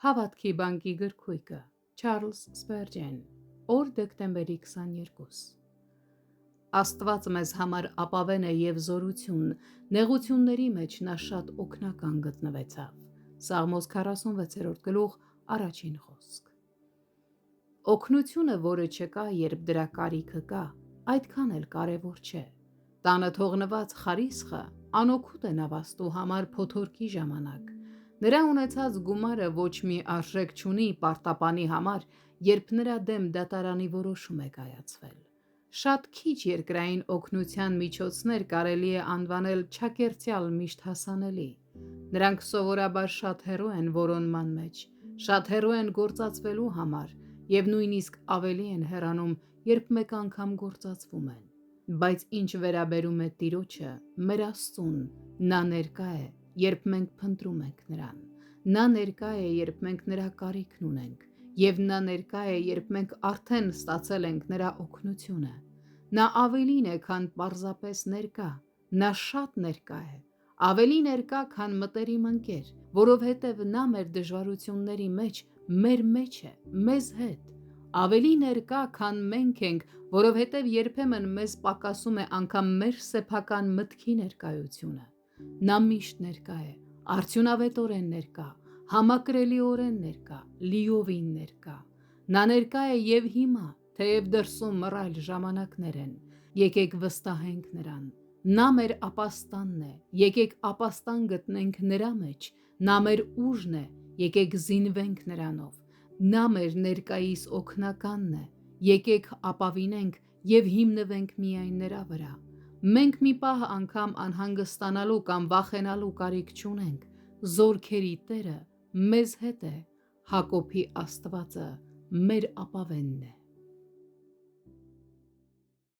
Հավատքի բանկի գրքույկը, Չարլզ Սպերջեն, օր դեկտեմբերի 22։ Աստված մեզ համար ապավեն է և զորություն, նեղությունների մեջ նա շատ օգնական գտնվեցավ։ Սաղմոս 46-րդ գլուխ, առաջին խոսք։ Օգնությունը, որը չկա, երբ դրա կարիքը կա, այդքան էլ կարևոր չէ։ Տանը թողնված խարիսխը անօգուտ է նավաստու համար փոթորկի ժամանակ։ Նրա ունեցած գումարը ոչ մի արժեք չունի պարտապանի համար, երբ նրա դեմ դատարանի որոշում է կայացվել։ Շատ քիչ երկրային օգնության միջոցներ կարելի է անվանել չակերտյալ միշտ հասանելի։ Նրանք սովորաբար շատ հեռու են որոնման մեջ, շատ հեռու են գործածվելու համար և նույնիսկ ավելի են հեռանում, երբ մեկ անգամ գործածվում են։ Բայց ինչ վերաբերում է Տիրոջը, մեր Աստծուն, նա ներկա է, երբ մենք փնտրում ենք նրան։ Նա ներկա է, երբ մենք նրա կարիքն ունենք, և նա ներկա է, երբ մենք արդեն ստացել ենք նրա օգնությունը։ Նա ավելին է, քան պարզապես ներկա, նա շատ ներկա է, ավելի ներկա, քան մտերիմ ընկեր, որովհետև նա մեր դժվարությունների մեջ է, մեզ հետ, ավելի ներկա, քան մենք ենք, որովհետև երբեմն մեզ պակասում է անգամ մեր սեփական մտքի ներկայությունը։ Նա միշտ ներկա է, արդյունավետորեն ներկա, համակրելիորեն ներկա, լիովին ներկա։ Նա ներկա է և հիմա, թեև դրսում մռայլ ժամանակներ են։ Եկեք վստահենք նրան։ Նա մեր ապաստանն է, եկեք ապաստան գտնենք նրա մեջ։ Նա մեր ուժն է, եկեք զինվենք նրանով։ Նա մեր ներկայիս օգնականն է, եկեք ապավինենք և հիմնվենք միայն նրա վրա։ Մենք մի պահ անգամ անհանգստանալու կամ վախենալու կարիք չունենք։ Զորքերի Տերը մեզ հետ է։ Հակոբի Աստվածը մեր ապավենն է։